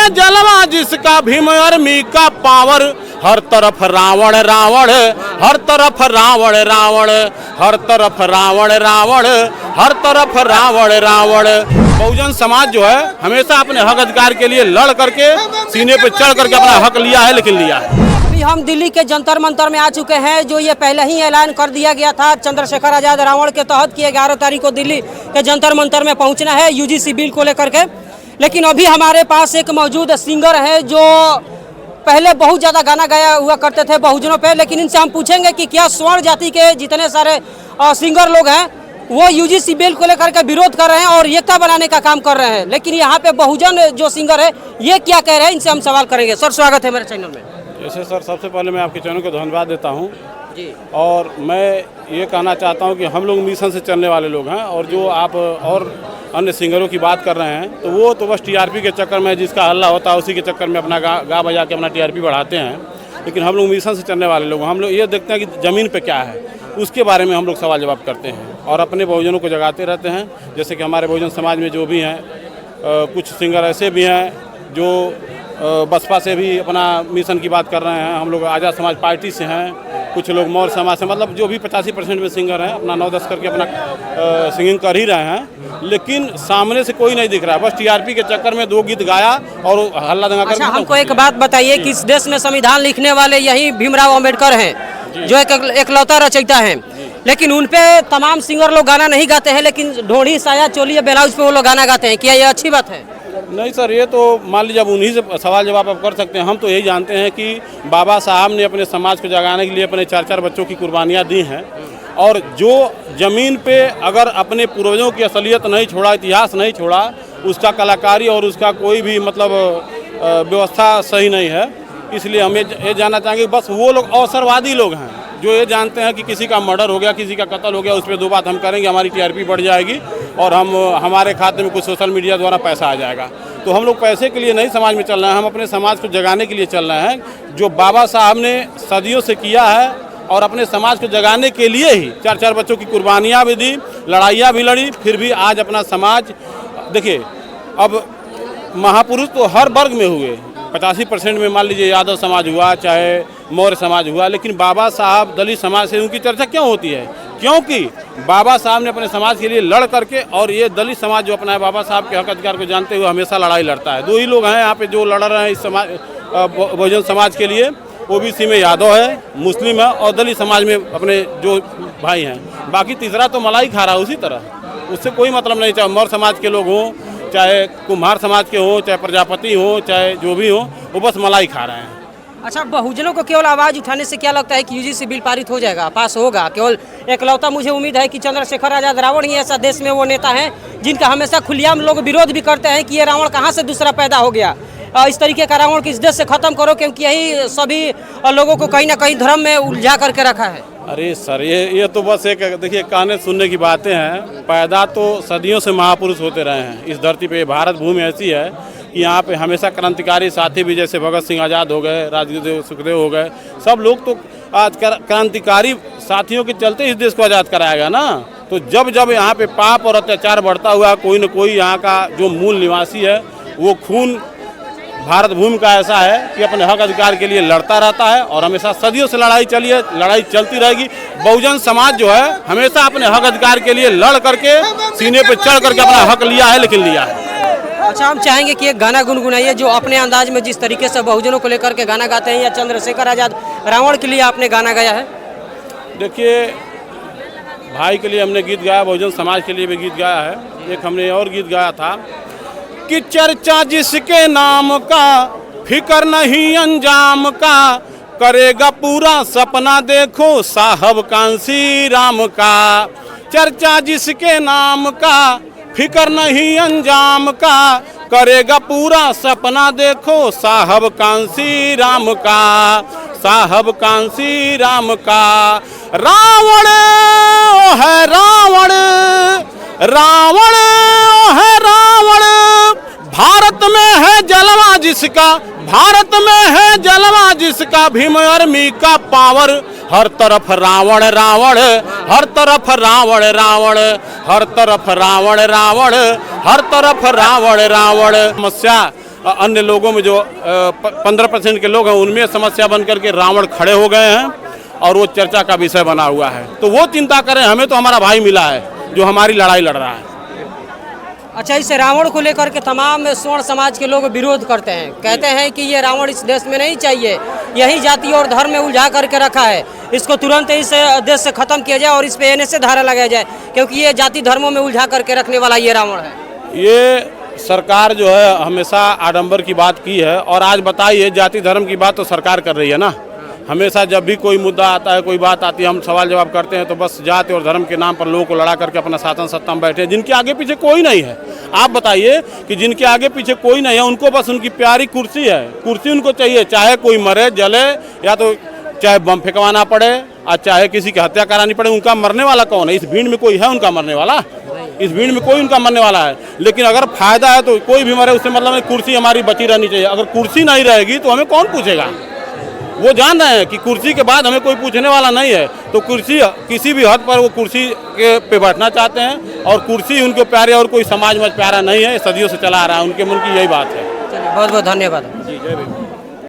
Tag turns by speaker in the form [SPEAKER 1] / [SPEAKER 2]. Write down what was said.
[SPEAKER 1] है जलवा जिसका, भीम आर्मी का पावर। हर तरफ रावण रावण, हर तरफ रावण रावण, हर तरफ रावण रावण, हर तरफ रावण रावण। बहुजन समाज जो है हमेशा अपने हक अधिकार के लिए लड़ करके, सीने पे चढ़ करके अपना हक लिया है, लेकिन लिया है।
[SPEAKER 2] अभी हम दिल्ली के जंतर मंतर में आ चुके हैं, जो ये पहले ही ऐलान कर दिया गया था चंद्रशेखर आजाद रावण के तहत कि 11 तारीख को दिल्ली के जंतर मंतर में पहुंचना है यूजीसी बिल को लेकर के। लेकिन अभी हमारे पास एक मौजूद सिंगर है जो पहले बहुत ज़्यादा गाना गाया हुआ करते थे बहुजनों पे, लेकिन इनसे हम पूछेंगे कि क्या स्वर्ण जाति के जितने सारे सिंगर लोग हैं वो यूजीसी बिल को लेकर के विरोध कर रहे हैं और एकता बनाने का काम कर रहे हैं। लेकिन यहाँ पे बहुजन जो सिंगर है ये क्या कह रहे हैं, इनसे हम सवाल करेंगे। सर स्वागत है मेरे चैनल में।
[SPEAKER 1] जैसे सर, सबसे पहले मैं आपके चैनल को धन्यवाद देता हूँ
[SPEAKER 2] जी।
[SPEAKER 1] और मैं ये कहना चाहता हूँ कि हम लोग मिशन से चलने वाले लोग हैं, और जो आप और अन्य सिंगरों की बात कर रहे हैं तो वो तो बस टीआरपी के चक्कर में, जिसका हल्ला होता है उसी के चक्कर में अपना गा बजा के अपना टीआरपी बढ़ाते हैं। लेकिन हम लोग मिशन से चलने वाले लोग, हम लोग ये देखते हैं कि ज़मीन पे क्या है, उसके बारे में हम लोग सवाल जवाब करते हैं और अपने बहुजनों को जगाते रहते हैं। जैसे कि हमारे बहुजन समाज में जो भी हैं, कुछ सिंगर ऐसे भी हैं जो बसपा से भी अपना मिशन की बात कर रहे हैं, हम लोग आज़ाद समाज पार्टी से हैं, कुछ लोग मौर्य समाज से, मतलब जो भी 85% में सिंगर हैं अपना 9-10 करके अपना सिंगिंग कर ही रहे हैं। लेकिन सामने से कोई नहीं दिख रहा है, बस टीआरपी के चक्कर में 2 गीत गाया और हल्ला दंगा कर।
[SPEAKER 2] अच्छा, हमको एक बात बताइए कि इस देश में संविधान लिखने वाले यही भीमराव अम्बेडकर हैं जो एकलौता रचयिता हैं, लेकिन उन पे तमाम सिंगर लोग गाना नहीं गाते हैं, लेकिन ढोढ़ी साया चोली ब्लाउज पे वो लोग गाना गाते हैं। क्या ये अच्छी बात है?
[SPEAKER 1] नहीं सर, ये तो मान लीजिए अब उन्हीं से सवाल जवाब आप कर सकते हैं। हम तो यही जानते हैं कि बाबा साहब ने अपने समाज को जगाने के लिए अपने 4-4 बच्चों की कुर्बानियाँ दी हैं, और जो ज़मीन पे अगर अपने पूर्वजों की असलियत नहीं छोड़ा, इतिहास नहीं छोड़ा, उसका कलाकारी और उसका कोई भी मतलब व्यवस्था सही नहीं है। इसलिए हम ये जानना चाहेंगे, बस वो लोग अवसरवादी लोग हैं जो ये जानते हैं कि किसी का मर्डर हो गया, किसी का कत्ल हो गया, उस पर 2 बात हम करेंगे, हमारी टीआरपी बढ़ जाएगी और हमारे खाते में कुछ सोशल मीडिया द्वारा पैसा आ जाएगा। तो हम लोग पैसे के लिए नहीं समाज में चल रहे हैं, हम अपने समाज को जगाने के लिए चल रहे हैं। जो बाबा साहब ने सदियों से किया है और अपने समाज को जगाने के लिए ही 4-4 बच्चों की कुर्बानियाँ भी दी, लड़ाइयाँ भी लड़ी, फिर भी आज अपना समाज देखिए। अब महापुरुष तो हर वर्ग में हुए, 85% में मान लीजिए यादव समाज हुआ, चाहे मौर्य समाज हुआ, लेकिन बाबा साहब दलित समाज से उनकी चर्चा क्यों होती है? क्योंकि बाबा साहब ने अपने समाज के लिए लड़ करके, और ये दलित समाज जो अपना है बाबा साहब के हक अधिकार को जानते हुए हमेशा लड़ाई लड़ता है। 2 ही लोग हैं यहाँ पे जो लड़ रहे हैं इस समाज बहुजन समाज के लिए, ओबीसी में यादव है, मुस्लिम है, और दलित समाज में अपने जो भाई हैं। बाकी तीसरा तो मलाई खा रहा है उसी तरह, उससे कोई मतलब नहीं, चाहे मौर्य समाज के लोग हों, चाहे कुम्हार समाज के हों, चाहे प्रजापति हों, चाहे जो भी हों, वो बस मलाई खा रहे हैं।
[SPEAKER 2] अच्छा, बहुजनों को केवल आवाज़ उठाने से क्या लगता है कि यूजीसी बिल पारित हो जाएगा, पास होगा? केवल एकलौता मुझे उम्मीद है कि चंद्रशेखर आजाद रावण ही ऐसा देश में वो नेता हैं जिनका हमेशा खुलेआम लोग विरोध भी करते हैं कि ये रावण कहाँ से दूसरा पैदा हो गया, इस तरीके का रावण को इस देश से खत्म करो, क्योंकि यही सभी लोगों को कहीं ना कहीं धर्म में उलझा करके रखा है।
[SPEAKER 1] अरे सर, ये तो बस एक देखिए कहने सुनने की बातें हैं। पैदा तो सदियों से महापुरुष होते रहे हैं इस धरती पे। भारत भूमि ऐसी है कि यहाँ पे हमेशा क्रांतिकारी साथी भी, जैसे भगत सिंह आज़ाद हो गए, राजगुरु सुखदेव हो गए, सब लोग तो आज क्रांतिकारी साथियों के चलते इस देश को आज़ाद कराएगा ना। तो जब जब यहाँ पे पाप और अत्याचार बढ़ता हुआ, कोई न कोई यहाँ का जो मूल निवासी है वो खून भारत भूमि का ऐसा है कि अपने हक अधिकार के लिए लड़ता रहता है, और हमेशा सदियों से लड़ाई चली है, लड़ाई चलती रहेगी। बहुजन समाज जो है हमेशा अपने हक अधिकार के लिए लड़ करके, सीने पे चढ़ करके अपना हक लिया है, लेकिन लिया है।
[SPEAKER 2] अच्छा, हम चाहेंगे कि एक गाना गुनगुनाइए जो अपने अंदाज में जिस तरीके से बहुजनों को लेकर के गाना गाते हैं, या चंद्रशेखर आजाद रावण के लिए आपने गाना गाया है?
[SPEAKER 1] देखिए, भाई के लिए हमने गीत गाया, बहुजन समाज के लिए भी गीत गाया है। एक हमने और गीत गाया था कि चर्चा जिसके नाम का, फिक्र नहीं अंजाम का, करेगा पूरा सपना देखो साहब कांसी राम का। चर्चा जिसके नाम का, फिक्र नहीं अंजाम का, करेगा पूरा सपना देखो साहब कांसी राम का, साहब कांसी राम का। रावण है रावण, रावण है रावण, भारत में है जलवा जिसका, भारत में है जलवा जिसका, भीम आर्मी का पावर। हर तरफ रावण रावण, हर तरफ रावण रावण, हर तरफ रावण रावण, हर तरफ रावण रावण। समस्या अन्य लोगों में जो 15% के लोग हैं उनमें समस्या बन करके रावण खड़े हो गए हैं और वो चर्चा का विषय बना हुआ है। तो वो चिंता करें, हमें तो हमारा भाई मिला है जो हमारी लड़ाई लड़ रहा है।
[SPEAKER 2] अच्छा, इस रावण को लेकर के तमाम स्वर्ण समाज के लोग विरोध करते हैं, कहते हैं कि ये रावण इस देश में नहीं चाहिए, यही जाति और धर्म में उलझा करके रखा है, इसको तुरंत इस देश से खत्म किया जाए और इस पे एनएसए धारा लगाया जाए, क्योंकि ये जाति धर्मों में उलझा करके रखने वाला ये रावण है।
[SPEAKER 1] ये सरकार जो है हमेशा आडंबर की बात की है, और आज बताइए जाति धर्म की बात तो सरकार कर रही है ना। हमेशा जब भी कोई मुद्दा आता है, कोई बात आती है, हम सवाल जवाब करते हैं तो बस जाति और धर्म के नाम पर लोगों को लड़ा करके अपना शासन सत्ता में बैठे हैं, जिनके आगे पीछे कोई नहीं है। आप बताइए कि जिनके आगे पीछे कोई नहीं है, उनको बस उनकी प्यारी कुर्सी है, कुर्सी उनको चाहिए, चाहे कोई मरे जले या तो चाहे बम फेंकवाना पड़े और चाहे किसी की हत्या करानी पड़े। उनका मरने वाला कौन है? इस भीड़ में कोई है उनका मरने वाला? इस भीड़ में कोई उनका मरने वाला है। लेकिन अगर फायदा है तो कोई भी मरे, उससे मतलब कुर्सी हमारी बची रहनी चाहिए। अगर कुर्सी नहीं रहेगी तो हमें कौन पूछेगा? वो जान रहे हैं कि कुर्सी के बाद हमें कोई पूछने वाला नहीं है, तो कुर्सी किसी भी हद पर वो कुर्सी के पे बैठना चाहते हैं और कुर्सी उनको प्यारे, और कोई समाज में प्यारा नहीं है, सदियों से चला आ रहा है, उनके मन की यही बात है।
[SPEAKER 2] चलिए, बहुत बहुत धन्यवाद।
[SPEAKER 1] जी, जय भीम।